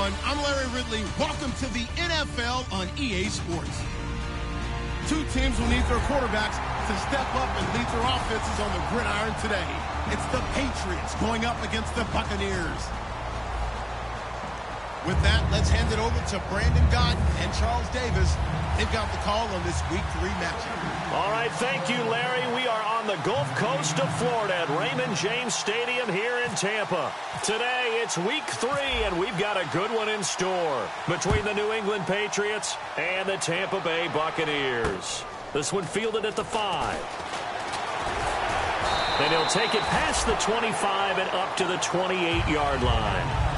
everyone. I'm Larry Ridley. Welcome to the NFL on EA Sports. Two teams will need their quarterbacks to step up and lead their offenses on the gridiron today. It's the Patriots going up against the Buccaneers. With that, let's hand it over to Brandon Gott and Charles Davis. They've got the call on this Week 3 matchup. All right, thank you, Larry. We are on the Gulf Coast of Florida at Raymond James Stadium here in Tampa. Today, it's Week 3, and we've got a good one in store between the New England Patriots and the Tampa Bay Buccaneers. This one fielded at the 5. And he'll take it past the 25 and up to the 28-yard line.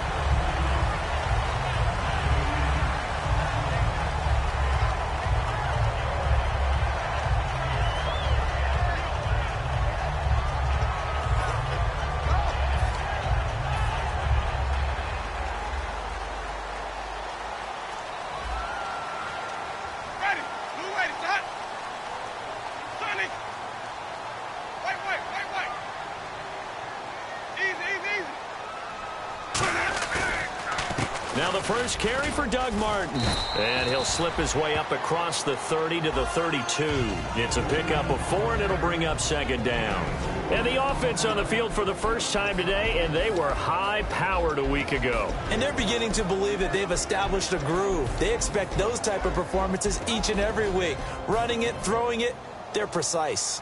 Now the first carry for Doug Martin. And he'll slip his way up across the 30 to the 32. It's a pickup of 4, and it'll bring up second down. And the offense on the field for the first time today, and they were high-powered a week ago. And they're beginning to believe that they've established a groove. They expect those type of performances each and every week. Running it, throwing it, they're precise.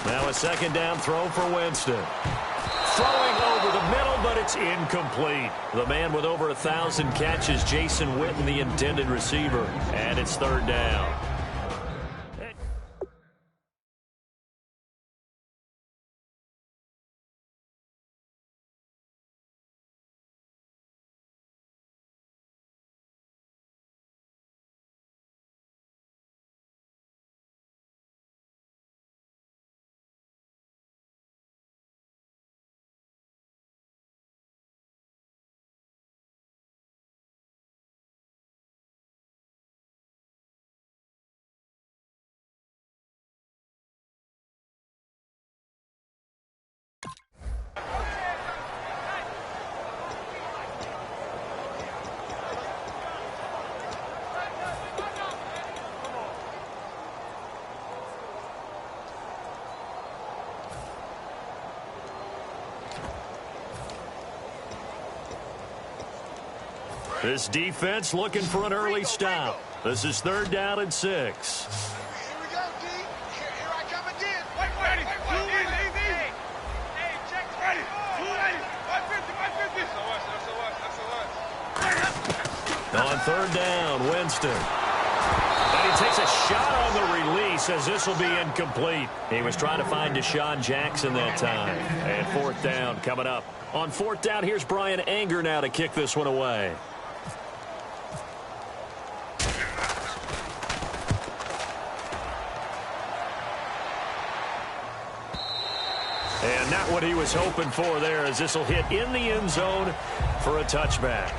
Now a second down throw for Winston. Throwing over the middle, but it's incomplete. The man with over 1,000 catches, Jason Witten, the intended receiver. And it's third down. This defense looking for an early stop. This is third down and 6. Here we go, D. Here I come again. Wait. Easy. Hey, check. Ready. 280. 550. That's a lot. On third down, Winston. And he takes a shot on the release as this will be incomplete. He was trying to find Deshaun Jackson that time. And fourth down coming up. On fourth down, here's Brian Anger now to kick this one away. And not what he was hoping for there, as this will hit in the end zone for a touchback.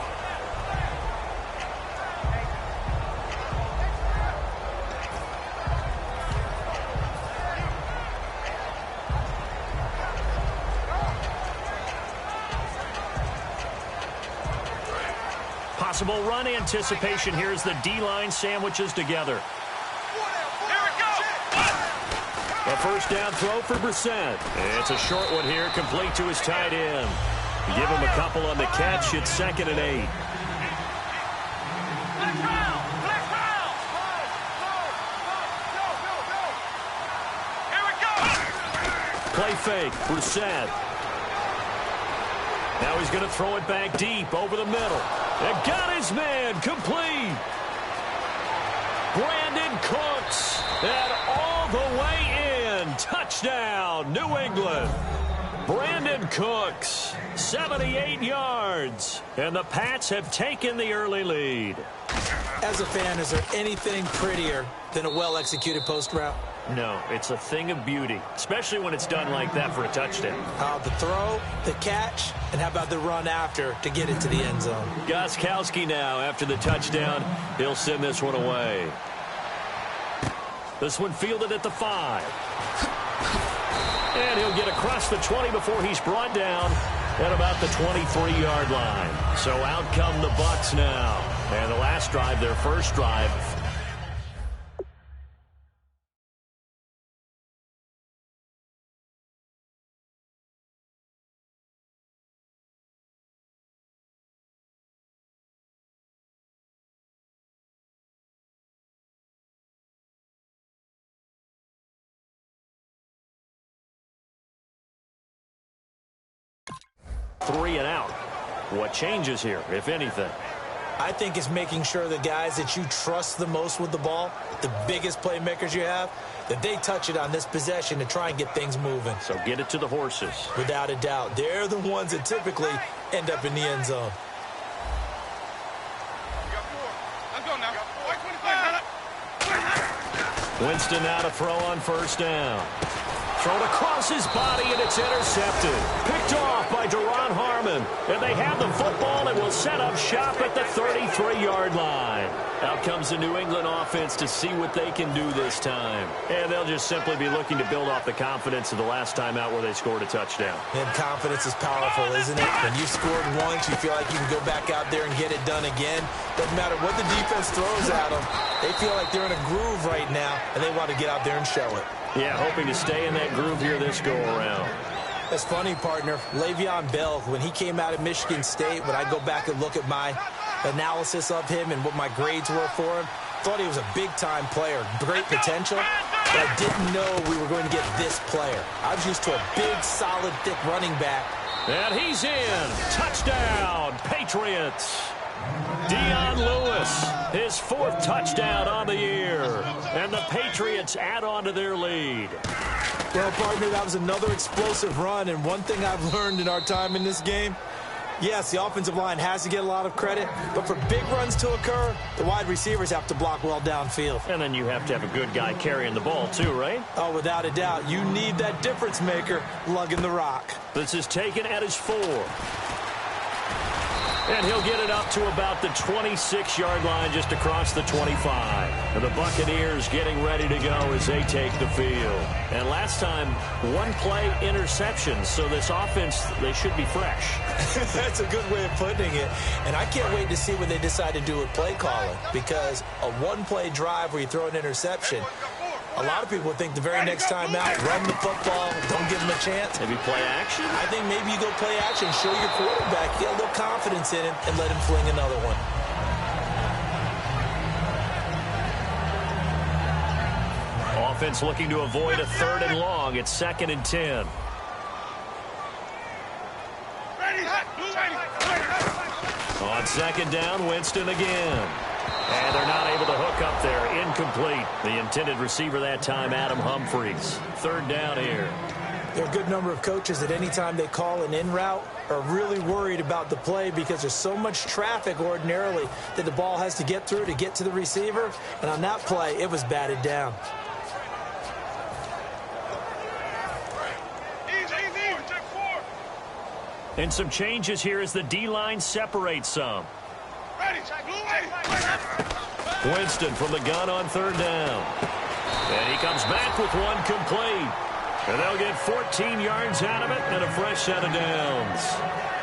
Possible run anticipation here as the D-line sandwiches together. A first down throw for Brissett. It's a short one here, complete to his tight end. Give him a couple on the catch. It's 2nd and 8. Play fake, Brissett. Now he's going to throw it back deep over the middle. And got his man, complete. Brandon Cooks, and all the way in. Touchdown, New England. Brandon Cooks, 78 yards. And the Pats have taken the early lead. As a fan, is there anything prettier than a well-executed post route? No, it's a thing of beauty, especially when it's done like that for a touchdown. The throw, the catch, and how about the run after to get into the end zone? Gostkowski now, after the touchdown, he'll send this one away. This one fielded at the 5. And he'll get across the 20 before he's brought down at about the 23-yard line. So out come the Bucs now. And the last drive, their first drive. Three and out. What changes here, if anything? I think it's making sure the guys that you trust the most with the ball, the biggest playmakers you have, that they touch it on this possession to try and get things moving. So get it to the horses. Without a doubt. They're the ones that typically end up in the end zone. Let's go now. Winston now to throw on first down. Thrown across his body, and it's intercepted. Picked off by Duron Harmon. And they have the football and will set up shop at the 33-yard line. Out comes the New England offense to see what they can do this time. And they'll just simply be looking to build off the confidence of the last time out where they scored a touchdown. And confidence is powerful, isn't it? When you've scored once, you feel like you can go back out there and get it done again. Doesn't matter what the defense throws at them. They feel like they're in a groove right now, and they want to get out there and show it. Yeah, hoping to stay in that groove here this go-around. That's funny, partner. Le'Veon Bell, when he came out of Michigan State, when I go back and look at my analysis of him and what my grades were for him, thought he was a big-time player, great potential, but I didn't know we were going to get this player. I was used to a big, solid, thick running back. And he's in. Touchdown, Patriots. Dion Lewis, his fourth touchdown on the year. And the Patriots add on to their lead. Well, partner, that was another explosive run, and one thing I've learned in our time in this game, yes, the offensive line has to get a lot of credit, but for big runs to occur, the wide receivers have to block well downfield. And then you have to have a good guy carrying the ball too, right? Oh, without a doubt. You need that difference maker lugging the rock. This is taken at his 4. And he'll get it up to about the 26-yard line, just across the 25. And the Buccaneers getting ready to go as they take the field. And last time, one-play interceptions, so this offense, they should be fresh. That's a good way of putting it. And I can't wait to see what they decide to do with play calling, because a one-play drive where you throw an interception, a lot of people think the very next time out, run the football, don't give them a chance. Maybe play action? I think maybe you go play action, show your quarterback, get a little confidence in him, and let him fling another one. Offense looking to avoid a 3rd and long. It's 2nd and 10. On 2nd down, Winston again. And they're not able to hook up there. Incomplete. The intended receiver that time, Adam Humphries. 3rd down here. There are a good number of coaches that any time they call an in route are really worried about the play because there's so much traffic ordinarily that the ball has to get through to get to the receiver. And on that play, it was batted down. And some changes here as the D-line separates some. Winston from the gun on 3rd down. And he comes back with one complete. And they'll get 14 yards out of it and a fresh set of downs.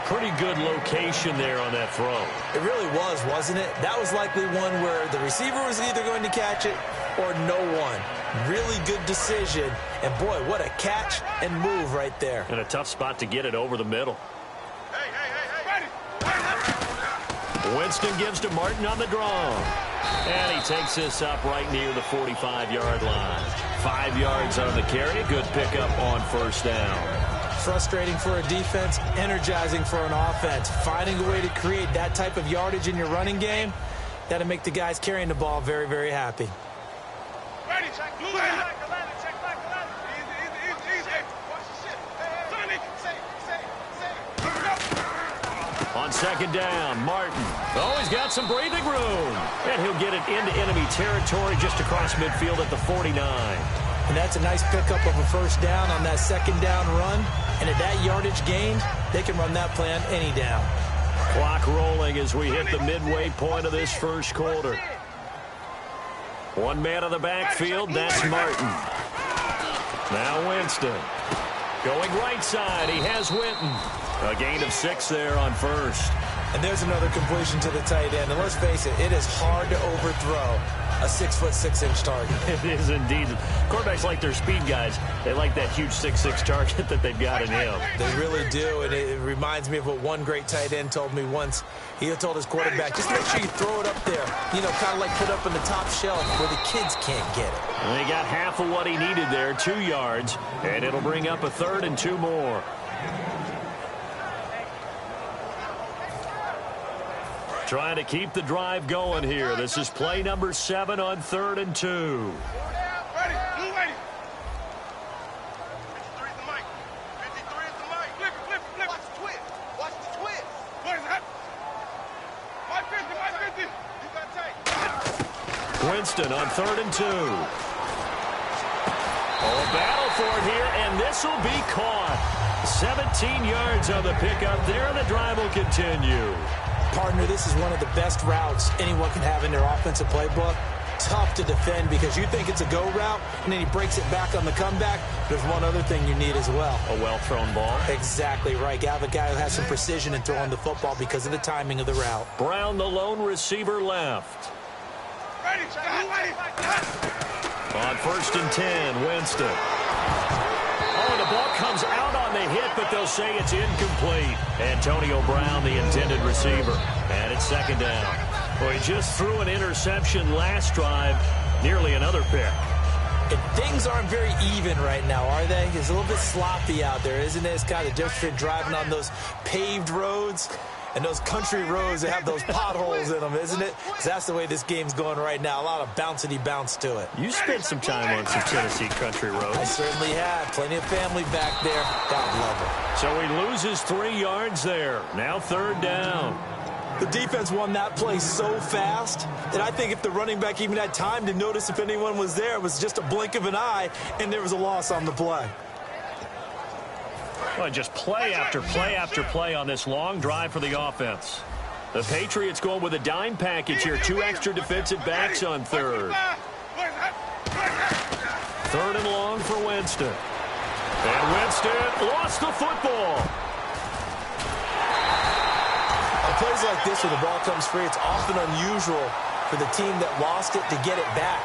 Pretty good location there on that throw. It really was, wasn't it? That was likely one where the receiver was either going to catch it or no one. Really good decision. And, boy, what a catch and move right there. And a tough spot to get it over the middle. Winston gives to Martin on the draw. And he takes this up right near the 45-yard line. 5 yards on the carry. Good pickup on 1st down. Frustrating for a defense, energizing for an offense. Finding a way to create that type of yardage in your running game, that'll make the guys carrying the ball very, very happy. On 2nd down, Martin. Oh, he's got some breathing room. And he'll get it into enemy territory just across midfield at the 49. And that's a nice pickup of a 1st down on that 2nd down run. And at that yardage gained, they can run that play on any down. Clock rolling as we hit the midway point of this 1st quarter. One man on the backfield, that's Martin. Now Winston. Going right side, he has Winton. A gain of 6 there on first. And there's another completion to the tight end. And let's face it, it is hard to overthrow a 6'6" target. It is indeed. Quarterbacks like their speed guys. They like that huge 6'6" target that they've got in him. They really do, and it reminds me of what one great tight end told me once. He told his quarterback, just make sure you throw it up there, you know, kind of like put up in the top shelf where the kids can't get it. And they got half of what he needed there, 2 yards, and it'll bring up a 3rd and 2 more. Trying to keep the drive going here. This is play number 7 on 3rd and 2. Ready. Blue ready. 53 is the mic. 53 is the mic. Flip. Watch the twist. What is that? My 50. You got tight. Winston on 3rd and 2. Oh, a battle for it here, and this will be caught. 17 yards on the pickup there, and the drive will continue. Partner, this is one of the best routes anyone can have in their offensive playbook. Tough to defend because you think it's a go route, and then he breaks it back on the comeback. There's one other thing you need as well. A well-thrown ball. Exactly right. You have a guy who has some precision in throwing the football because of the timing of the route. Brown, the lone receiver, left. Ready. On 1st and 10, Winston. Oh, the ball comes out on the hit, but they'll say it's incomplete. Antonio Brown, the intended receiver. And it's 2nd down. Well, he just threw an interception last drive, nearly another pick. And things aren't very even right now, are they? It's a little bit sloppy out there, isn't it? It's kind of different between driving on those paved roads and those country roads that have those potholes in them, isn't it? Because that's the way this game's going right now. A lot of bouncy bounce to it. You spent some time on some Tennessee country roads. I certainly have. Plenty of family back there. God love it. So he loses 3 yards there. Now 3rd down. The defense won that play so fast that I think if the running back even had time to notice if anyone was there, it was just a blink of an eye, and there was a loss on the play. Well, just play after play after play on this long drive for the offense. The Patriots going with a dime package here. 2 extra defensive backs on 3rd. 3rd and long for Winston. And Winston lost the football. On plays like this where the ball comes free, it's often unusual for the team that lost it to get it back.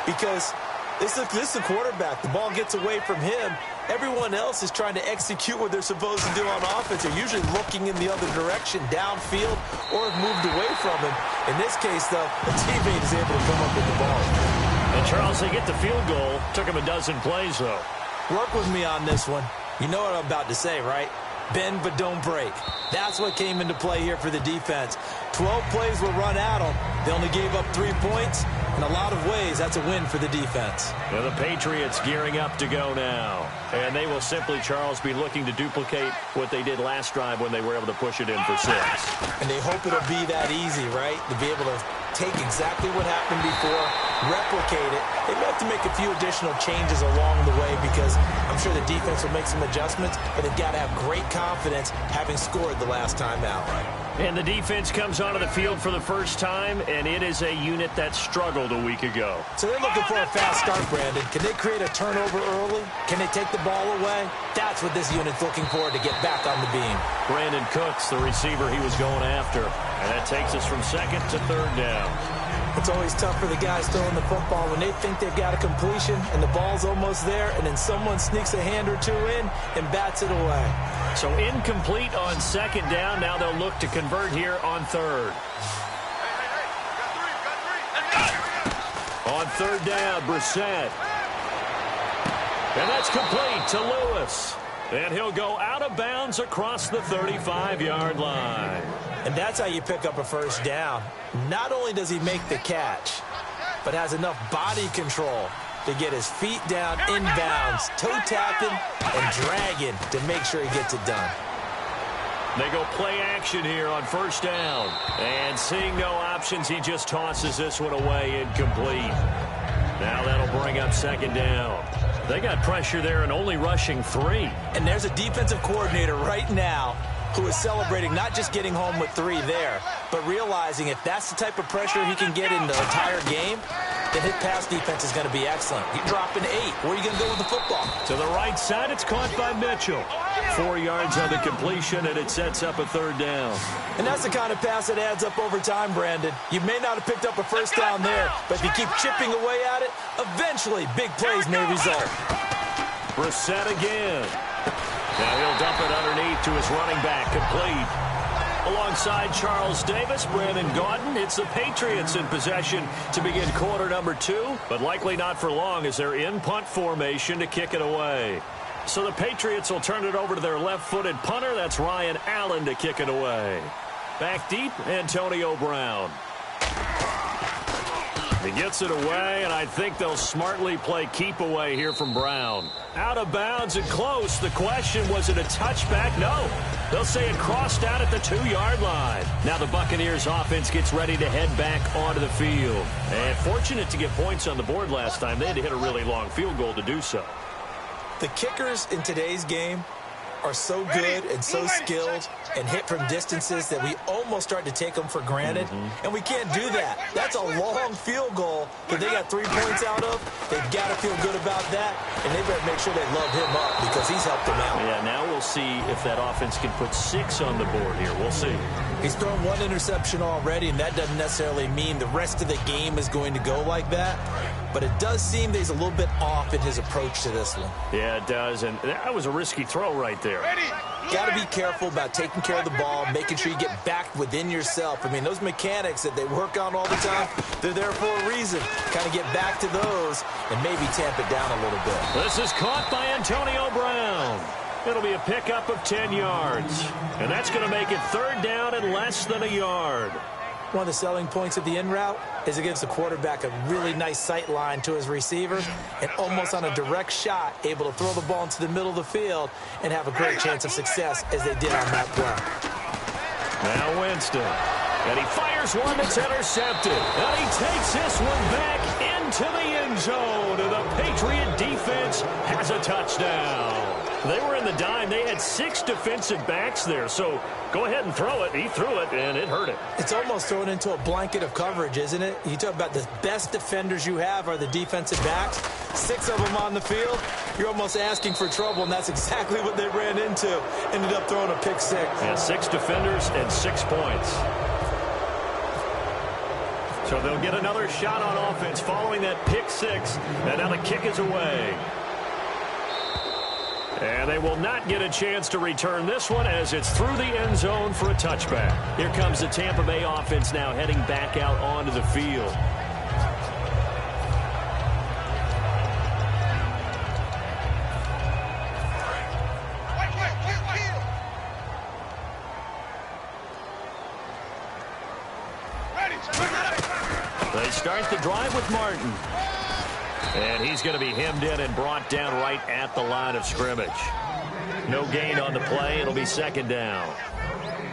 Because this is the quarterback. The ball gets away from him. Everyone else is trying to execute what they're supposed to do on offense. They're usually looking in the other direction, downfield, or have moved away from him. In this case, though, a teammate is able to come up with the ball. And, Charles, they get the field goal. Took him a dozen plays, though. Work with me on this one. You know what I'm about to say, right? Bend but don't break. That's what came into play here for the defense. 12 plays were run at them. They only gave up 3 points. In a lot of ways, that's a win for the defense. Well, the Patriots gearing up to go now. And they will simply, Charles, be looking to duplicate what they did last drive when they were able to push it in for 6. And they hope it'll be that easy, right? To be able to take exactly what happened before, replicate it. They may have to make a few additional changes along the way because I'm sure the defense will make some adjustments, but they've got to have great confidence having scored the last time out. And the defense comes onto the field for the first time, and it is a unit that struggled a week ago. So they're looking for a fast start, Brandon. Can they create a turnover early? Can they take the ball away? That's what this unit's looking for to get back on the beam. Brandon Cooks, the receiver he was going after. And that takes us from 2nd to 3rd down. It's always tough for the guys throwing the football when they think they've got a completion and the ball's almost there, and then someone sneaks a hand or 2 in and bats it away. So incomplete on 2nd down. Now they'll look to convert here on 3rd. On 3rd down, Brissett. And that's complete to Lewis. And he'll go out of bounds across the 35-yard line. And that's how you pick up a first down. Not only does he make the catch, but has enough body control to get his feet down inbounds, toe tapping and dragging to make sure he gets it done. They go play action here on 1st down. And seeing no options, he just tosses this one away, incomplete. Now that'll bring up 2nd down. They got pressure there and only rushing 3. And there's a defensive coordinator right now who is celebrating not just getting home with 3 there, but realizing if that's the type of pressure he can get in the entire game, then his pass defense is going to be excellent. You're dropping 8. Where are you going to go with the football? To the right side, it's caught by Mitchell. 4 yards on the completion, and it sets up a 3rd down. And that's the kind of pass that adds up over time, Brandon. You may not have picked up a first down there, but if you keep chipping away at it, eventually big plays may result. Brissett again. Now he'll dump it underneath to his running back, complete. Alongside Charles Davis, Brandon Gaudin, it's the Patriots in possession to begin quarter number 2, but likely not for long as they're in punt formation to kick it away. So the Patriots will turn it over to their left-footed punter. That's Ryan Allen to kick it away. Back deep, Antonio Brown. He gets it away, and I think they'll smartly play keep away here from Brown. Out of bounds and close. The question, was it a touchback? No. They'll say it crossed out at the 2-yard line. Now the Buccaneers offense gets ready to head back onto the field. And fortunate to get points on the board last time. They had to hit a really long field goal to do so. The kickers in today's game are so good and so skilled and hit from distances that we almost start to take them for granted, and we can't do that. That's a long field goal that they got 3 points out of. They've got to feel good about that, and they better make sure they love him up because he's helped them out. Yeah, now we'll see if that offense can put 6 on the board here. We'll see. He's thrown 1 interception already, and that doesn't necessarily mean the rest of the game is going to go like that. But it does seem that he's a little bit off in his approach to this one. Yeah, it does, and that was a risky throw right there. Got to be careful about taking care of the ball, making sure you get back within yourself. I mean, those mechanics that they work on all the time, they're there for a reason. Kind of get back to those and maybe tamp it down a little bit. This is caught by Antonio Brown. It'll be a pickup of 10 yards, and that's going to make it 3rd down and less than a yard. One of the selling points of the in route is it gives the quarterback a really nice sight line to his receiver and almost on a direct shot able to throw the ball into the middle of the field and have a great chance of success as they did on that play. Now Winston. And he fires one that's intercepted. And he takes this one back into the end zone. And the Patriot defense has a touchdown. They were in the dime. They had 6 defensive backs there. So go ahead and throw it. He threw it, and it hurt him. It's almost thrown into a blanket of coverage, isn't it? You talk about the best defenders you have are the defensive backs. 6 of them on the field. You're almost asking for trouble, and that's exactly what they ran into. Ended up throwing a pick 6. Yeah, 6 defenders and 6 points. So they'll get another shot on offense following that pick 6. And now the kick is away. And they will not get a chance to return this one as it's through the end zone for a touchback. Here comes the Tampa Bay offense now heading back out onto the field. They start the drive with Martin. And he's going to be hemmed in and brought down right at the line of scrimmage. No gain on the play. It'll be 2nd down.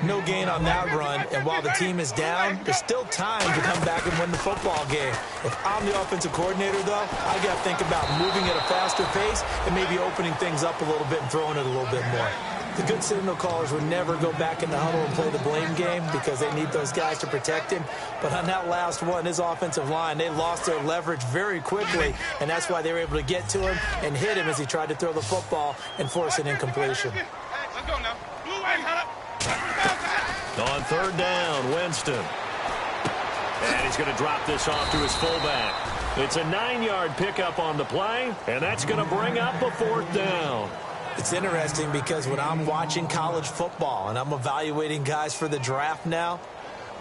No gain on that run, and while the team is down, there's still time to come back and win the football game. If I'm the offensive coordinator, though, I got to think about moving at a faster pace and maybe opening things up a little bit and throwing it a little bit more. The good signal callers would never go back in the huddle and play the blame game because they need those guys to protect him. But on that last one, his offensive line, they lost their leverage very quickly, and that's why they were able to get to him and hit him as he tried to throw the football and force an incompletion. Let's go now. On 3rd down, Winston. And he's going to drop this off to his fullback. It's a 9-yard pickup on the play, and that's going to bring up a 4th down. It's interesting because when I'm watching college football and I'm evaluating guys for the draft now,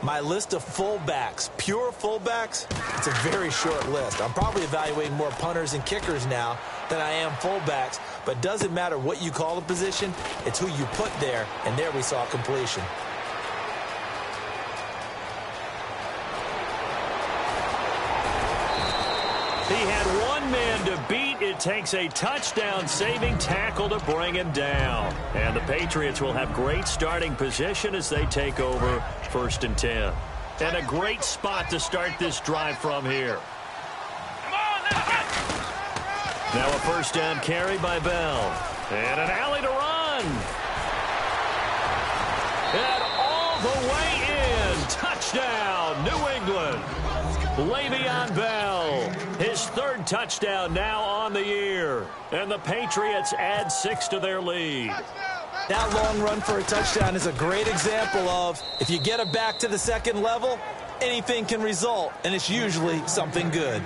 my list of fullbacks, pure fullbacks, it's a very short list. I'm probably evaluating more punters and kickers now than I am fullbacks, but it doesn't matter what you call the position, it's who you put there, and there we saw completion. He had one man to beat. It takes a touchdown-saving tackle to bring him down. And the Patriots will have great starting position as they take over 1st and 10. And a great spot to start this drive from here. Now a 1st down carry by Bell. And an alley to run. the way in. Touchdown, New England. Le'Veon Bell, his third touchdown now on the year. And the Patriots add 6 to their lead. That long run for a touchdown is a great example of if you get it back to the second level, anything can result, and it's usually something good.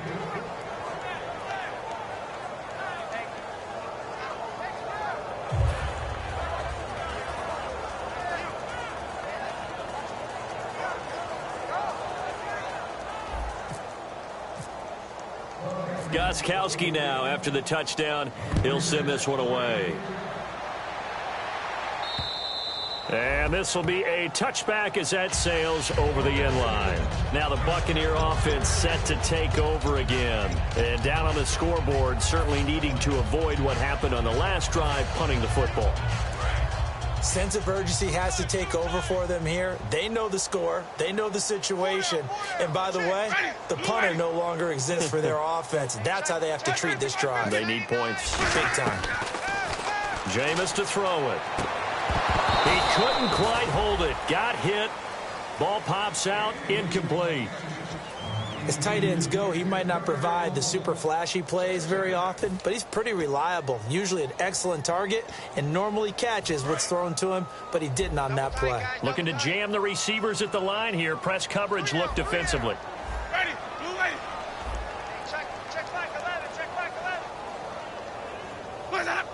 Gostkowski now after the touchdown. He'll send this one away. And this will be a touchback as that sails over the end line. Now the Buccaneer offense set to take over again. And down on the scoreboard, certainly needing to avoid what happened on the last drive, punting the football. Sense of urgency has to take over for them here. They know the score. They know the situation. And by the way, the punter no longer exists for their offense. That's how they have to treat this drive. They need points. Big time. Jameis to throw it. He couldn't quite hold it. Got hit. Ball pops out. Incomplete. As tight ends go, he might not provide the super flashy plays very often, but he's pretty reliable, usually an excellent target, and normally catches what's thrown to him, but he didn't on that play. Looking to jam the receivers at the line here. Press coverage look defensively. Ready, blue lady. Check back 11, check back 11. What's up?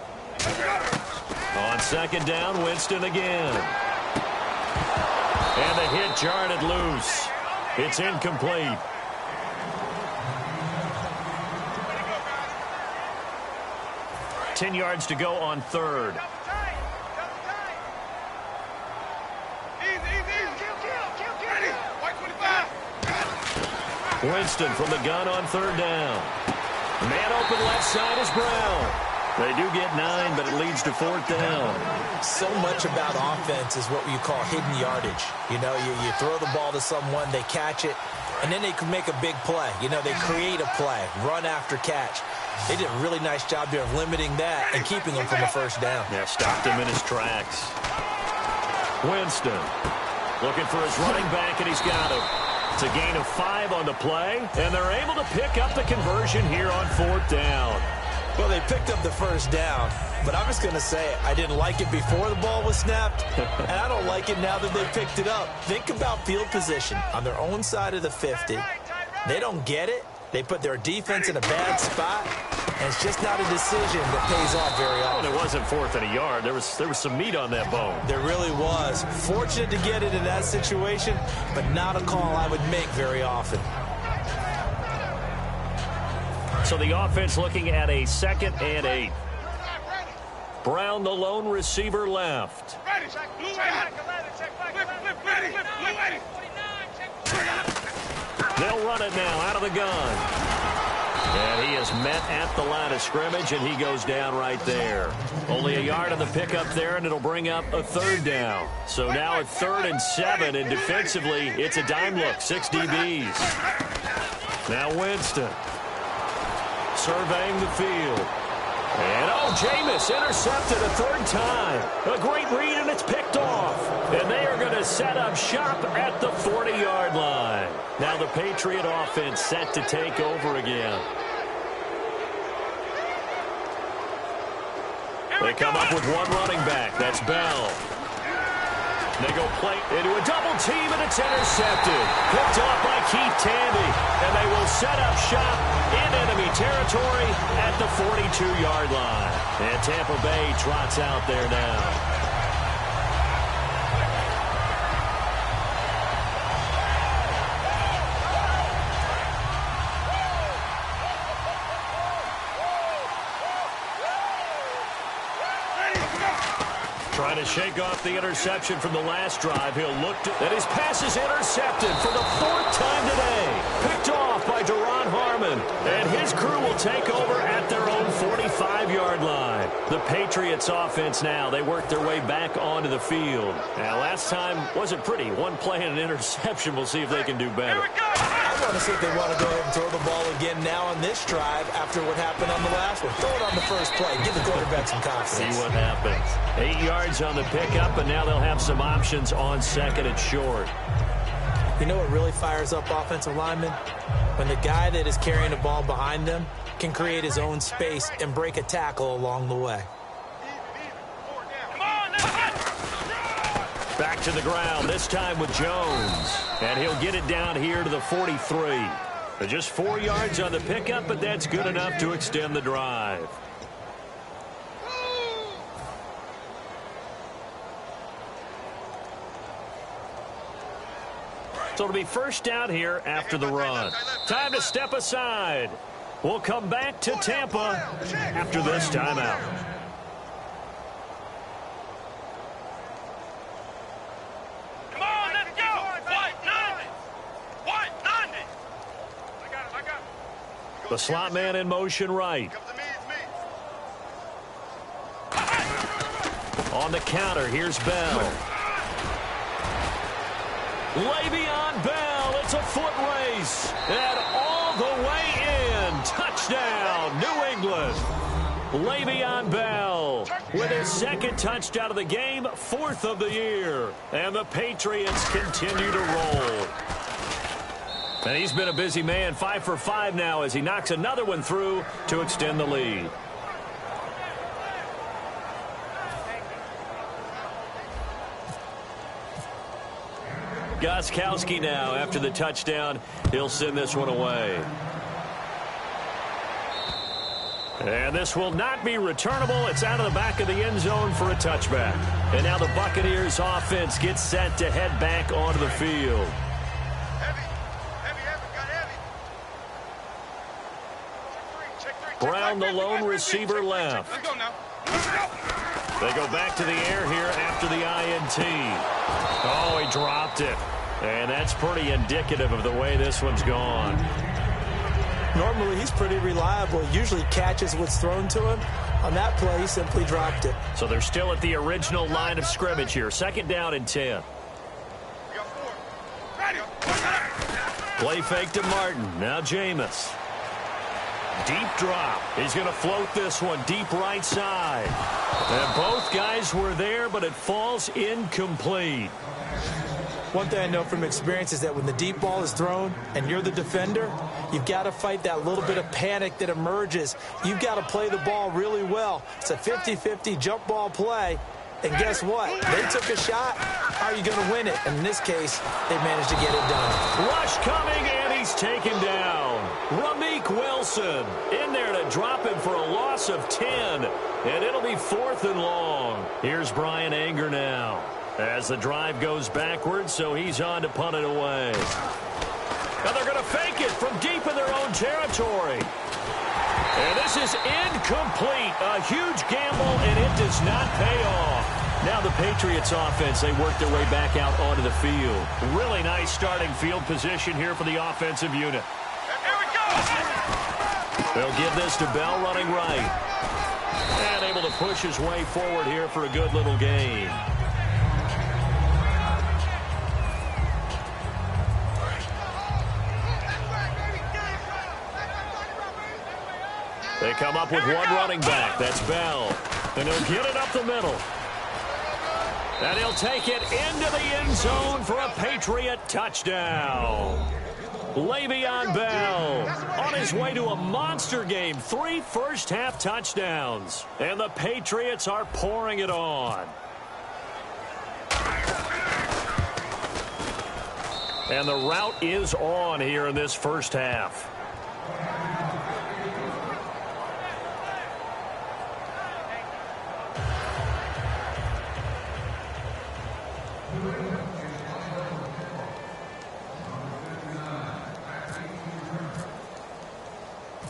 On second down, Winston again. And the hit jarred it loose. It's incomplete. 10 yards to go on third. Winston from the gun on third down. Man open left side is Brown. They do get 9, but it leads to fourth down. So much about offense is what you call hidden yardage. You know, you throw the ball to someone, they catch it, and then they can make a big play. You know, they create a play, run after catch. They did a really nice job here of limiting that and keeping him from a first down. Yeah, stopped him in his tracks. Winston looking for his running back, and he's got him. It's a gain of 5 on the play, and they're able to pick up the conversion here on fourth down. Well, they picked up the first down, but I'm just going to say it. I didn't like it before the ball was snapped, and I don't like it now that they picked it up. Think about field position on their own side of the 50. They don't get it. They put their defense in a bad spot, and it's just not a decision that pays off very often. Well, it wasn't fourth and a yard. There was some meat on that bone. There really was. Fortunate to get it in that situation, but not a call I would make very often. So the offense looking at a 2nd and 8. Brown, the lone receiver left. Ready, blue lady. Ready, blue lady. They'll run it now out of the gun. And he is met at the line of scrimmage, and he goes down right there. Only a yard on the pickup there, and it'll bring up a third down. So now a 3rd and 7, and defensively, it's a dime look, 6 DBs. Now Winston surveying the field. And, Jameis intercepted a 3rd time. A great read, and it's picked off. And they are going to set up shop at the 40-yard line. Now the Patriot offense set to take over again. They come up with one running back. That's Bell. They go play into a double team, and it's intercepted. Picked off by Keith Tandy. And they will set up shop in enemy territory at the 42-yard line. And Tampa Bay trots out there now. Trying to shake off the interception from the last drive. He'll look to, and his pass is intercepted for the 4th time today. Picked off by Duron Harmon. And his crew will take over at their own 45-yard line. The Patriots offense now, they work their way back onto the field. Now, last time wasn't pretty. One play and an interception. We'll see if they can do better. want to see if they want to go ahead and throw the ball again now on this drive after what happened on the last one. Throw it on the first play. Give the quarterback some confidence. See what happens. 8 yards on the pickup, and now they'll have some options on second and short. You know what really fires up offensive linemen? When the guy that is carrying the ball behind them can create his own space and break a tackle along the way. Back to the ground, this time with Jones. And he'll get it down here to the 43. Just 4 yards on the pickup, but that's good enough to extend the drive. So it'll be first down here after the run. Time to step aside. We'll come back to Tampa after this timeout. Come on, let's go. White, none. White, none. I got him. The slot man in motion right. On the counter, here's Bell. Le'Veon Bell, it's a foot race, and all the way in. Touchdown, New England. Le'Veon Bell with his second touchdown of the game, 4th of the year. And the Patriots continue to roll. And he's been a busy man, 5 for 5 now as he knocks another one through to extend the lead. Gostkowski now after the touchdown. He'll send this one away. And this will not be returnable. It's out of the back of the end zone for a touchback. And now the Buccaneers offense gets set to head back onto the field. Brown, the lone receiver, left. They go back to the air here after the INT. Oh, he dropped it. And that's pretty indicative of the way this one's gone. Normally, he's pretty reliable. Usually catches what's thrown to him. On that play, he simply dropped it. So they're still at the original line of scrimmage here. 2nd down and 10. Play fake to Martin. Now Jameis. Deep drop. He's going to float this one deep right side. And both guys were there, but it falls incomplete. One thing I know from experience is that when the deep ball is thrown and you're the defender, you've got to fight that little bit of panic that emerges. You've got to play the ball really well. It's a 50-50 jump ball play. And guess what? They took a shot. How are you going to win it? And in this case, they managed to get it done. Rush coming, and he's taken down. Ramik Wilson in there to drop him for a loss of 10. And it'll be 4th and long. Here's Brian Anger now as the drive goes backwards, so he's on to punt it away. Now they're going to fake it from deep in their own territory. And this is incomplete. A huge gamble, and it does not pay off. Now the Patriots offense, they work their way back out onto the field. Really nice starting field position here for the offensive unit. Here we go. They'll give this to Bell running right. And able to push his way forward here for a good little gain. They come up with one running back. That's Bell. And he'll get it up the middle. And he'll take it into the end zone for a Patriot touchdown. Le'Veon Bell on his way to a monster game. 3 first-half touchdowns. And the Patriots are pouring it on. And the route is on here in this first half.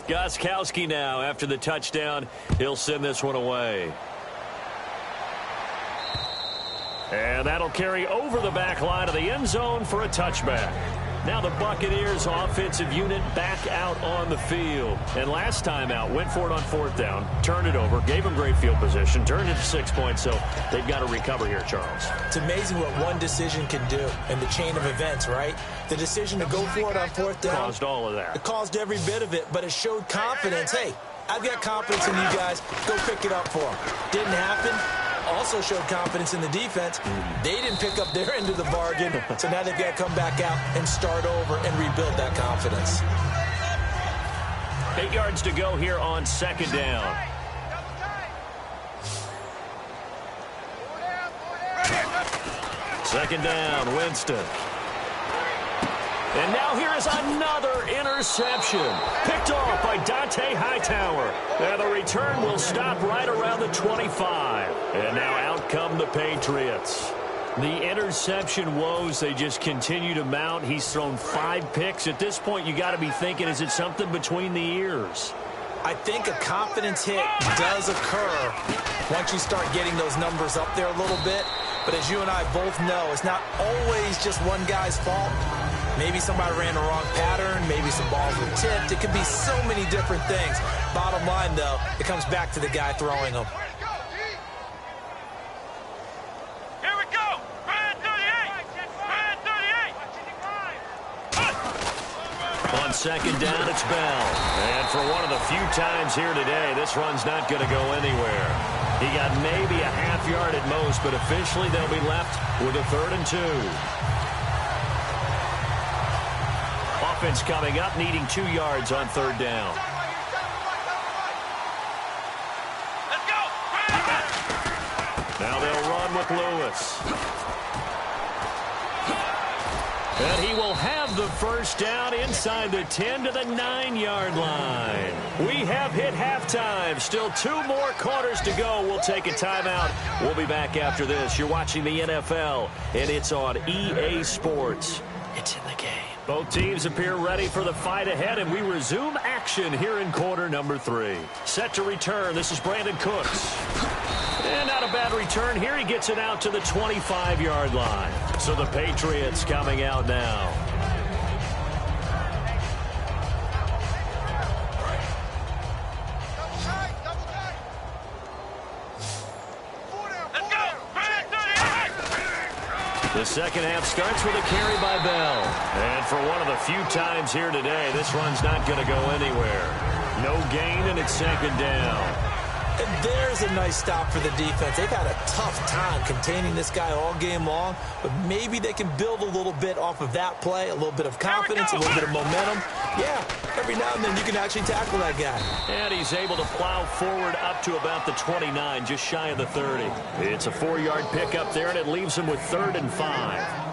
Gostkowski now after the touchdown. He'll send this one away. And that'll carry over the back line of the end zone for a touchback. Now the Buccaneers offensive unit back out on the field. And last time out, went for it on 4th down, turned it over, gave them great field position, turned it to 6 points, so they've got to recover here, Charles. It's amazing what one decision can do in the chain of events, right? The decision to go for it on 4th down. Caused all of that. It caused every bit of it, but it showed confidence. Hey, I've got confidence in you guys. Go pick it up for them. Didn't happen. Also showed confidence in the defense. They didn't pick up their end of the bargain, so now they've got to come back out and start over and rebuild that confidence. 8 yards to go here on 2nd down. Second down, Winston. And now here is another interception. Picked off by Dante Hightower. And the return will stop right around the 25. And now out come the Patriots. The interception woes, they just continue to mount. He's thrown 5 picks. At this point, you got to be thinking, is it something between the ears? I think a confidence hit does occur once you start getting those numbers up there a little bit. But as you and I both know, it's not always just one guy's fault. Maybe somebody ran the wrong pattern. Maybe some balls were tipped. It could be so many different things. Bottom line, though, it comes back to the guy throwing them. Here we go. Brand 38. Brand 38. On second down, it's Bell. And for one of the few times here today, this run's not going to go anywhere. He got maybe a half yard at most, but officially they'll be left with a 3rd and 2. Offense coming up, needing 2 yards on 3rd down. Let's go. Now they'll run with Lewis. And he will have the first down inside the 10 to the 9-yard line. We have hit halftime. Still 2 more quarters to go. We'll take a timeout. We'll be back after this. You're watching the NFL, and it's on EA Sports. It's in the game. Both teams appear ready for the fight ahead, and we resume action here in quarter number 3. Set to return. This is Brandon Cooks. And not a bad return here. He gets it out to the 25-yard line. So the Patriots coming out now. The second half starts with a carry by Bell. And for one of the few times here today, this run's not going to go anywhere. No gain, and it's second down. And there's a nice stop for the defense. They've had a tough time containing this guy all game long, but maybe they can build a little bit off of that play, a little bit of confidence, a little bit of momentum. Yeah, every now and then you can actually tackle that guy. And he's able to plow forward up to about the 29, just shy of the 30. It's a 4-yard pickup there, and it leaves him with 3rd and 5.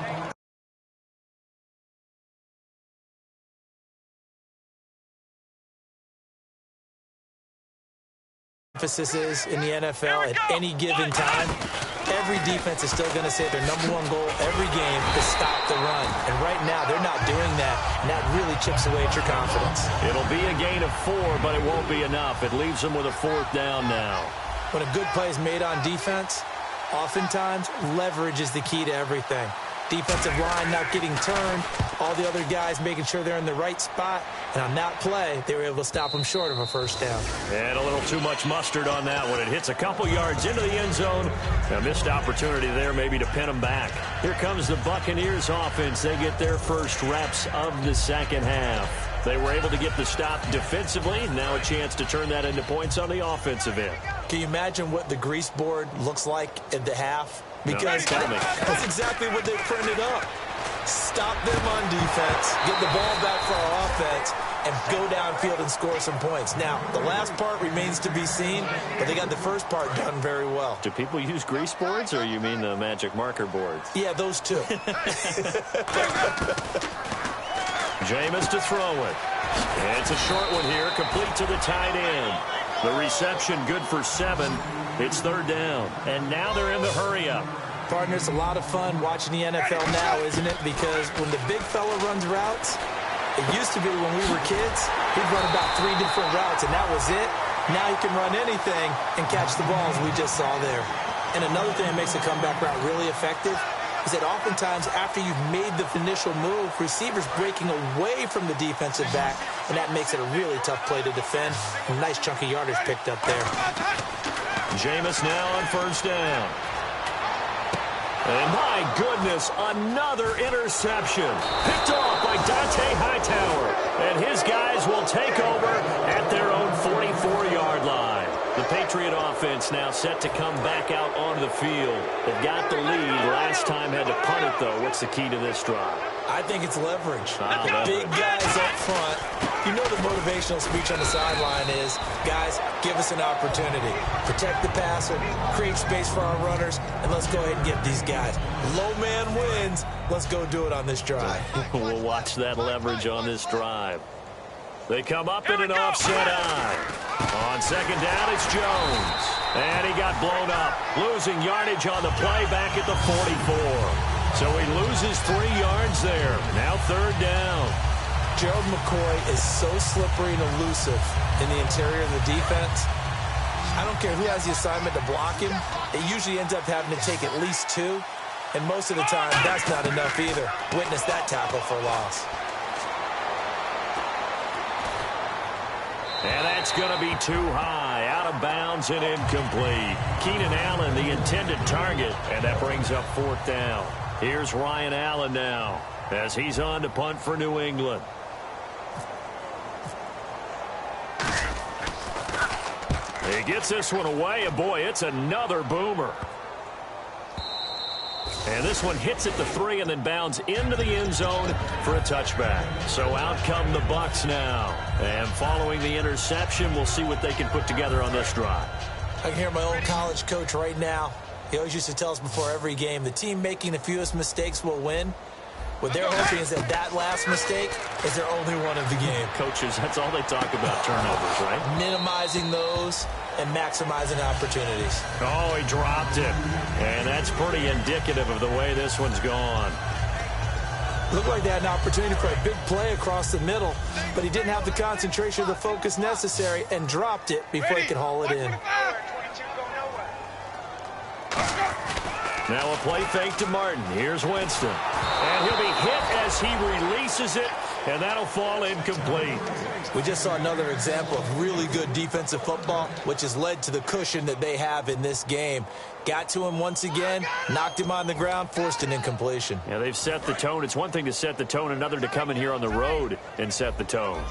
Emphasis is in the NFL at any given time. Every defense is still going to say their #1 goal every game is stop the run. And right now, they're not doing that, and that really chips away at your confidence. It'll be a gain of 4, but it won't be enough. It leaves them with a 4th down now. When a good play is made on defense, oftentimes leverage is the key to everything. Defensive line not getting turned, all the other guys making sure they're in the right spot, and on that play, they were able to stop them short of a first down. And a little too much mustard on that one. It hits a couple yards into the end zone. A missed opportunity there maybe to pin them back. Here comes the Buccaneers offense. They get their first reps of the second half. They were able to get the stop defensively. Now a chance to turn that into points on the offensive end. Can you imagine what the grease board looks like at the half? Because that's exactly what they printed up. Stop them on defense, get the ball back for our offense, and go downfield and score some points. Now, the last part remains to be seen, but they got the first part done very well. Do people use grease boards, or you mean the magic marker boards? Yeah, those two. Jameis to throw it. And it's a short one here, complete to the tight end. The reception good for 7. It's 3rd down. And now they're in the hurry-up. Partner, it's a lot of fun watching the NFL now, isn't it? Because when the big fella runs routes, it used to be when we were kids, he'd run about 3 different routes, and that was it. Now he can run anything and catch the balls we just saw there. And another thing that makes a comeback route really effective is that oftentimes after you've made the initial move, receivers breaking away from the defensive back, and that makes it a really tough play to defend. A nice chunk of yardage picked up there. Jameis now on first down. And my goodness, another interception. Picked off by Dante Hightower. And his guys will take over at their own 44-yard line. The Patriot offense now set to come back out onto the field. They've got the lead. Last time had to punt it, though. What's the key to this drive? I think it's leverage. The big guys up front. You know the motivational speech on the sideline is, guys, give us an opportunity. Protect the passer, create space for our runners, and let's go ahead and get these guys. Low man wins. Let's go do it on this drive. We'll watch that leverage on this drive. They come up in an offset eye. On second down, it's Jones. And he got blown up, losing yardage on the play back at the 44. So he loses 3 yards there. Now third down. Gerald McCoy is so slippery and elusive in the interior of the defense. I don't care who has the assignment to block him. It usually ends up having to take at least 2. And most of the time, that's not enough either. Witness that tackle for loss. And that's going to be too high, out of bounds and incomplete. Keenan Allen, the intended target, and that brings up fourth down. Here's Ryan Allen now as he's on to punt for New England. He gets this one away, and boy, it's another boomer. And this one hits at the 3 and then bounds into the end zone for a touchback. So out come the Bucs now. And following the interception, we'll see what they can put together on this drive. I can hear my old college coach right now. He always used to tell us before every game, the team making the fewest mistakes will win. What they're hoping is that last mistake is their only one of the game. Coaches, that's all they talk about, turnovers, right? Minimizing those and maximizing opportunities. Oh, he dropped it. And that's pretty indicative of the way this one's gone. Looked like they had an opportunity for a big play across the middle, but he didn't have the concentration or the focus necessary and dropped it before he could haul it in. Now a play fake to Martin. Here's Winston. And he'll be hit as he releases it, and that'll fall incomplete. We just saw another example of really good defensive football, which has led to the cushion that they have in this game. Got to him once again, knocked him on the ground, forced an incompletion. Yeah, they've set the tone. It's one thing to set the tone, another to come in here on the road and set the tone.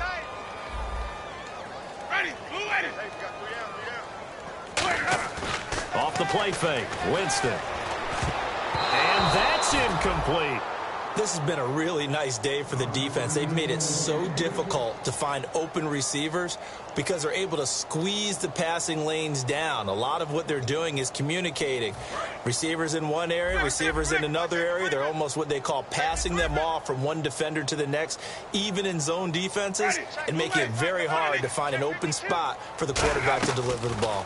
Off the play fake, Winston. And that's incomplete. This has been a really nice day for the defense. They've made it so difficult to find open receivers because they're able to squeeze the passing lanes down. A lot of what they're doing is communicating. Receivers in one area, receivers in another area. They're almost what they call passing them off from one defender to the next, even in zone defenses, and making it very hard to find an open spot for the quarterback to deliver the ball.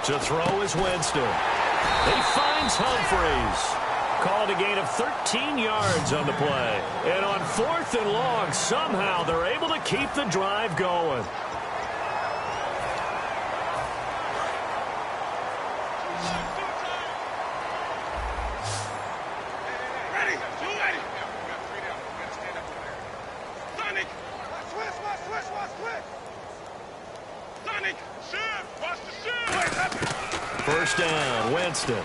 To throw is Winston. He finds Humphreys. Called a gain of 13 yards on the play. And on 4th and long, somehow they're able to keep the drive going. First down, Winston.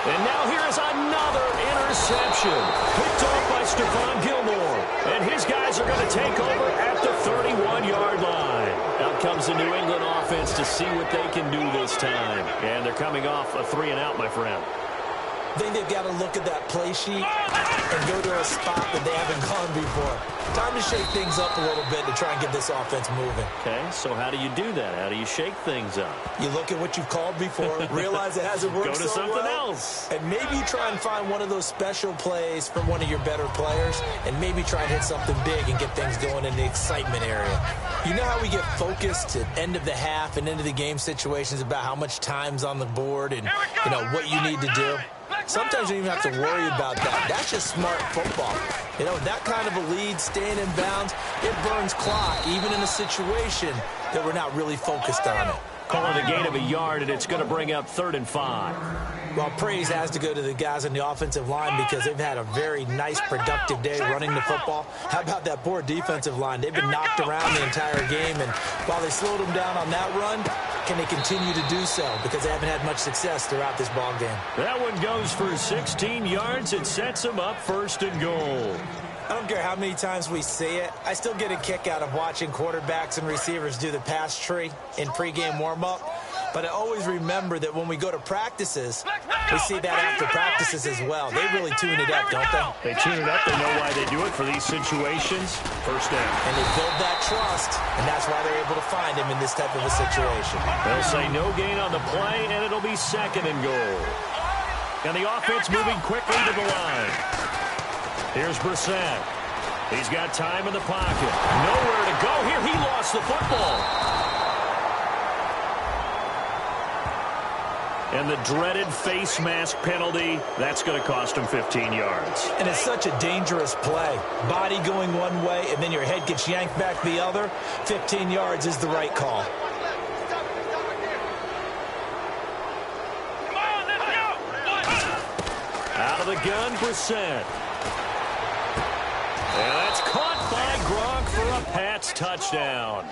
And now here is another interception. Picked off by Stephon Gilmore. And his guys are going to take over at the 31-yard line. Out comes the New England offense to see what they can do this time. And they're coming off a 3-and-out, my friend. I think they've got to look at that play sheet and go to a spot that they haven't gone before. Time to shake things up a little bit to try and get this offense moving. Okay, so how do you do that? How do you shake things up? You look at what you've called before, realize it hasn't worked Go to so something well, else. and maybe you try and find one of those special plays from one of your better players, and maybe try and hit something big and get things going in the excitement area. You know how we get focused at end of the half and into the game situations about how much time's on the board and what you need to do? Sometimes you don't even have to worry about that. That's just smart football. That kind of a lead, staying in bounds, it burns clock, even in a situation that we're not really focused on it. Calling a gain of a yard, and it's going to bring up 3rd and 5. Well, praise has to go to the guys on the offensive line because they've had a very nice, productive day running the football. How about that poor defensive line? They've been knocked around the entire game, and while they slowed them down on that run, can they continue to do so? Because they haven't had much success throughout this ball game. That one goes for 16 yards. It sets them up 1st and goal. I don't care how many times we see it. I still get a kick out of watching quarterbacks and receivers do the pass tree in pregame warm-up. But I always remember that when we go to practices, we see that after practices as well. They really tune it up, don't they? They tune it up. They know why they do it for these situations. 1st down. And they build that trust, and that's why they're able to find him in this type of a situation. They'll say no gain on the play, and it'll be 2nd and goal. And the offense moving quickly to the line. Here's Brissett. He's got time in the pocket. Nowhere to go here. He lost the football. And the dreaded face mask penalty, that's going to cost him 15 yards. And it's such a dangerous play. Body going one way, and then your head gets yanked back the other. 15 yards is the right call. Out of the gun, Brissett. And that's caught by Gronk for a Pats touchdown.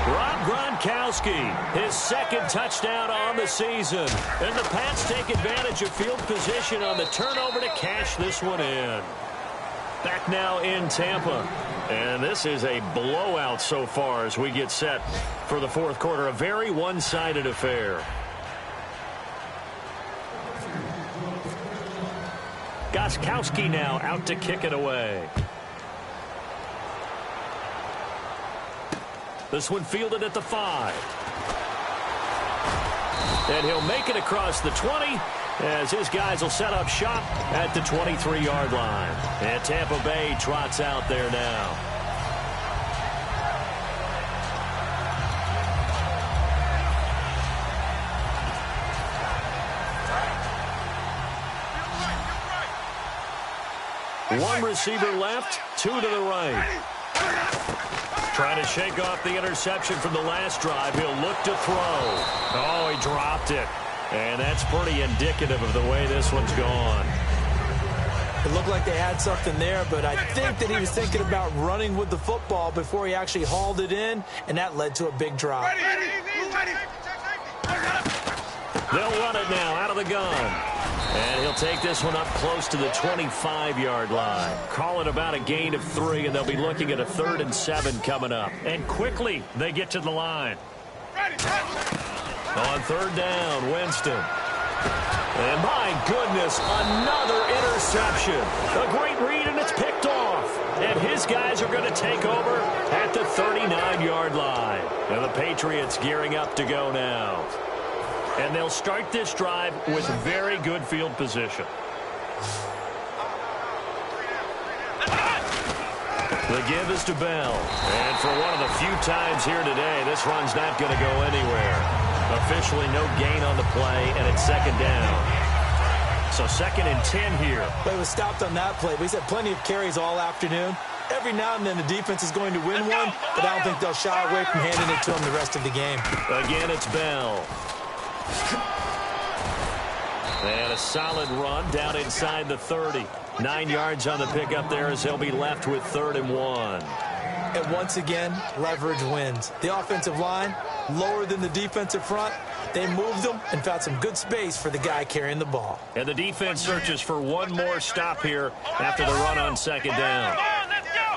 Rob Gronkowski, his 2nd touchdown on the season. And the Pats take advantage of field position on the turnover to cash this one in. Back now in Tampa. And this is a blowout so far as we get set for the 4th quarter. A very one-sided affair. Gronkowski now out to kick it away. This one fielded at the 5. And he'll make it across the 20 as his guys will set up shop at the 23-yard line. And Tampa Bay trots out there now. One receiver left, 2 to the right. Trying to shake off the interception from the last drive. He'll look to throw. Oh, he dropped it. And that's pretty indicative of the way this one's gone. It looked like they had something there, but I think that he was thinking about running with the football before he actually hauled it in, and that led to a big drop. They'll run it now out of the gun. And he'll take this one up close to the 25-yard line. Call it about a gain of 3, and they'll be looking at a 3rd and 7 coming up. And quickly, they get to the line. On 3rd down, Winston. And my goodness, another interception. A great read, and it's picked off. And his guys are going to take over at the 39-yard line. And the Patriots gearing up to go now. And they'll start this drive with very good field position. The give is to Bell. And for one of the few times here today, this run's not going to go anywhere. Officially no gain on the play, and it's 2nd down. So 2nd and 10 here. But it was stopped on that play. We've had plenty of carries all afternoon. Every now and then the defense is going to win one, but I don't think they'll shy away from handing it to them the rest of the game. Again, it's Bell. And a solid run down inside the 30. 9 yards on the pickup there as they'll be left with 3rd and 1. And once again, leverage wins. The offensive line, lower than the defensive front. They moved them and found some good space for the guy carrying the ball. And the defense searches for one more stop here after the run on 2nd down.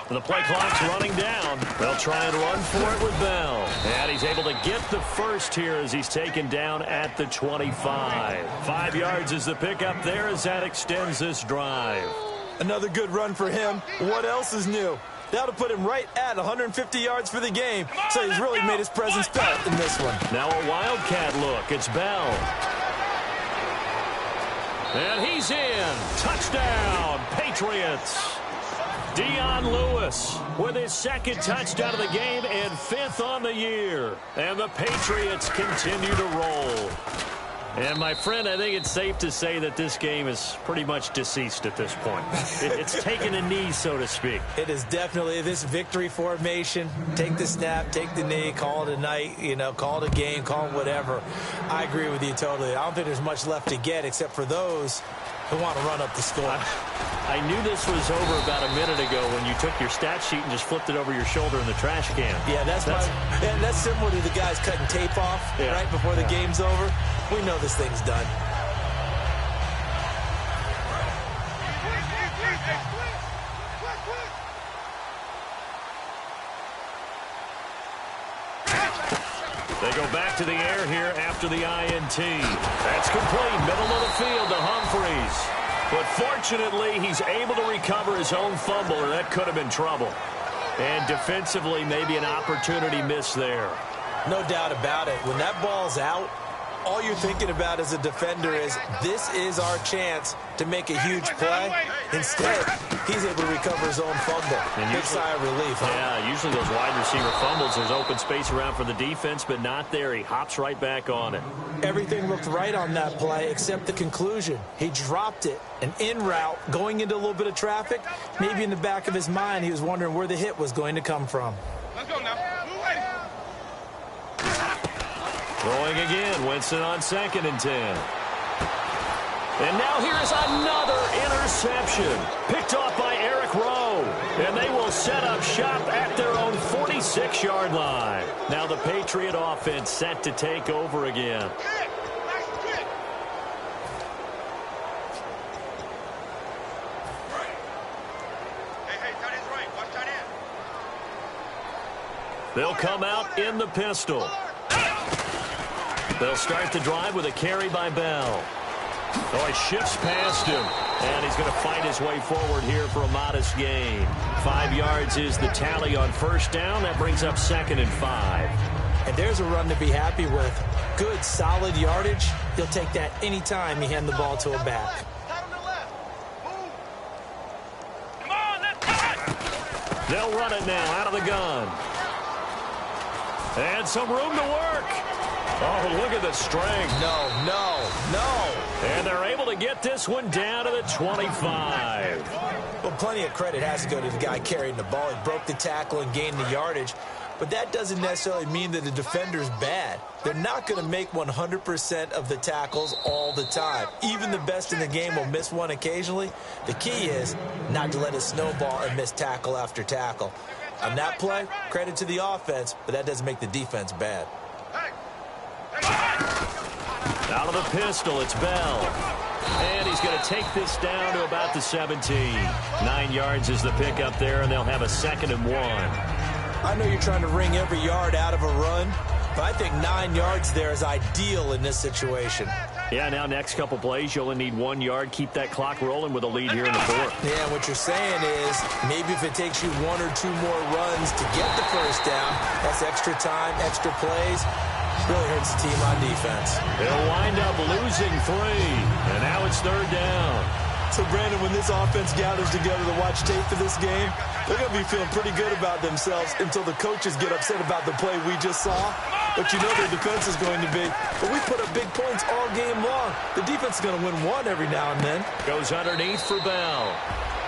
The play clock's running down. They'll try and run for it with Bell. And he's able to get the first here as he's taken down at the 25. 5 yards is the pickup there as that extends this drive. Another good run for him. What else is new? That'll put him right at 150 yards for the game. So he's really made his presence felt in this one. Now a Wildcat look. It's Bell. And he's in. Touchdown, Patriots. Dion Lewis with his 2nd touchdown of the game and 5th on the year. And the Patriots continue to roll. And, my friend, I think it's safe to say that this game is pretty much deceased at this point. It's taken a knee, so to speak. It is definitely this victory formation. Take the snap, take the knee, call it a night, call it a game, call it whatever. I agree with you totally. I don't think there's much left to get except for those who want to run up the score. I knew this was over about a minute ago when you took your stat sheet and just flipped it over your shoulder in the trash can. Yeah, that's similar to the guys cutting tape off right before the game's over. We know this thing's done. They go back to the air here after the INT. That's complete. Middle of the field to Humphreys. But fortunately, he's able to recover his own fumble, or that could have been trouble. And defensively, maybe an opportunity missed there. No doubt about it. When that ball's out, all you're thinking about as a defender is, this is our chance to make a huge play. Instead, he's able to recover his own fumble. Big sigh of relief. Yeah, usually those wide receiver fumbles, there's open space around for the defense, but not there. He hops right back on it. Everything looked right on that play except the conclusion. He dropped it, an in route, going into a little bit of traffic. Maybe in the back of his mind, he was wondering where the hit was going to come from. Let's go now. Throwing again, Winston on 2nd and 10. And now here's another interception. Picked off by Eric Rowe. And they will set up shop at their own 46-yard line. Now the Patriot offense set to take over again. They'll come out in the pistol. They'll start the drive with a carry by Bell. Oh, he shifts past him, and he's going to fight his way forward here for a modest gain. 5 yards is the tally on first down. That brings up 2nd and 5. And there's a run to be happy with. Good, solid yardage. He'll take that any time you hand the ball to a back. They'll run it now out of the gun. And some room to work. Oh, look at the strength. No. And they're able to get this one down to the 25. Well, plenty of credit has to go to the guy carrying the ball. He broke the tackle and gained the yardage. But that doesn't necessarily mean that the defender's bad. They're not going to make 100% of the tackles all the time. Even the best in the game will miss one occasionally. The key is not to let it snowball and miss tackle after tackle. On that play, credit to the offense, but that doesn't make the defense bad. Out of the pistol, it's Bell. And he's going to take this down to about the 17. 9 yards is the pickup there, and they'll have a 2nd and 1. I know you're trying to wring every yard out of a run, but I think 9 yards there is ideal in this situation. Yeah, now next couple plays, you only need 1 yard. Keep that clock rolling with a lead here in the 4th. Yeah, what you're saying is maybe if it takes you 1 or 2 more runs to get the first down, that's extra time, extra plays. Really hurts the team on defense. They'll wind up losing 3, and now it's 3rd down. So, Brandon, when this offense gathers together to watch tape for this game, they're going to be feeling pretty good about themselves until the coaches get upset about the play we just saw. But you know their defense is going to be. But we put up big points all game long. The defense is going to win one every now and then. Goes underneath for Bell.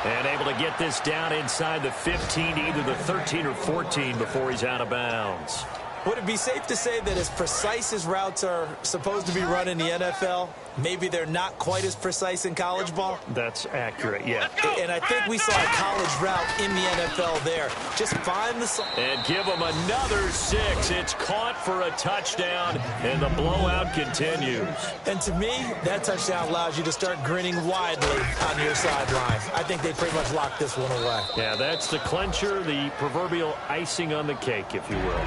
And able to get this down inside the 15, either the 13 or 14 before he's out of bounds. Would it be safe to say that as precise as routes are supposed to be run in the NFL, maybe they're not quite as precise in college ball? That's accurate, yeah. And I think we saw a college route in the NFL there. Just find the... And give them another 6. It's caught for a touchdown, and the blowout continues. And to me, that touchdown allows you to start grinning widely on your sideline. I think they pretty much locked this one away. Yeah, that's the clincher, the proverbial icing on the cake, if you will.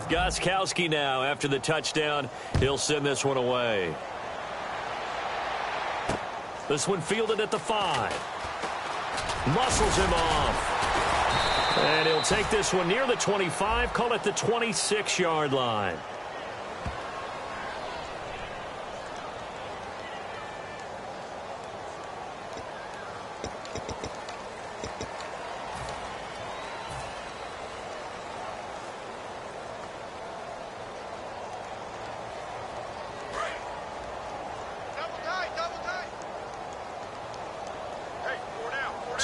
Gostkowski now after the touchdown. He'll send this one away. This one fielded at the 5. Muscles him off. And he'll take this one near the 25, call it the 26-yard line.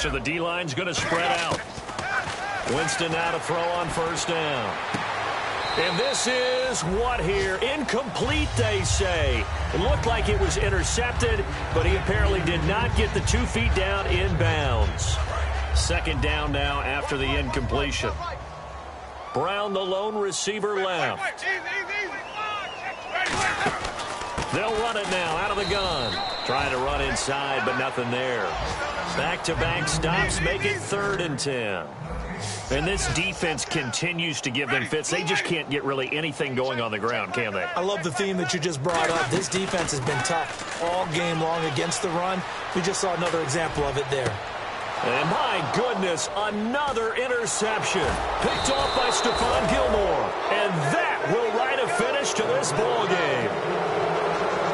So the D-line's going to spread out. Winston now to throw on first down. And this is what here? Incomplete, they say. It looked like it was intercepted, but he apparently did not get the 2 feet down in bounds. Second down now after the incompletion. Brown, the lone receiver, left. They'll run it now out of the gun. Trying to run inside, but nothing there. Back-to-back stops make it 3rd and 10. And this defense continues to give them fits. They just can't get really anything going on the ground, can they? I love the theme that you just brought up. This defense has been tough all game long against the run. We just saw another example of it there. And my goodness, another interception. Picked off by Stephon Gilmore. And that will write a finish to this ball game.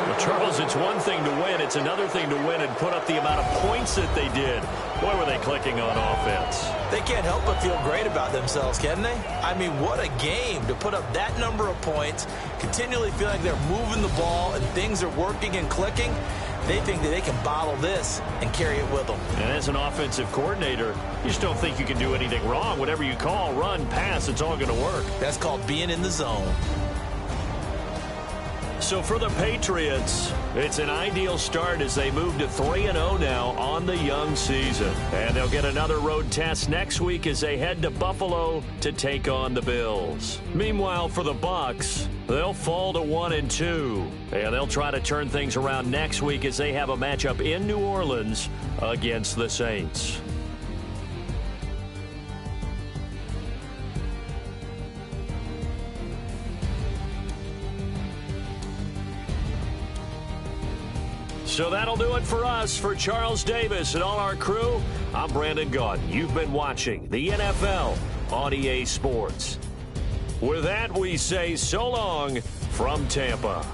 Well, Charles, it's one thing to win. It's another thing to win and put up the amount of points that they did. Boy, were they clicking on offense. They can't help but feel great about themselves, can they? I mean, what a game to put up that number of points, continually feel like they're moving the ball and things are working and clicking. They think that they can bottle this and carry it with them. And as an offensive coordinator, you just don't think you can do anything wrong. Whatever you call, run, pass, it's all going to work. That's called being in the zone. So for the Patriots, it's an ideal start as they move to 3-0 now on the young season. And they'll get another road test next week as they head to Buffalo to take on the Bills. Meanwhile, for the Bucs, they'll fall to 1-2. And they'll try to turn things around next week as they have a matchup in New Orleans against the Saints. So that'll do it for us. For Charles Davis and all our crew, I'm Brandon Gaudin. You've been watching the NFL on EA Sports. With that, we say so long from Tampa.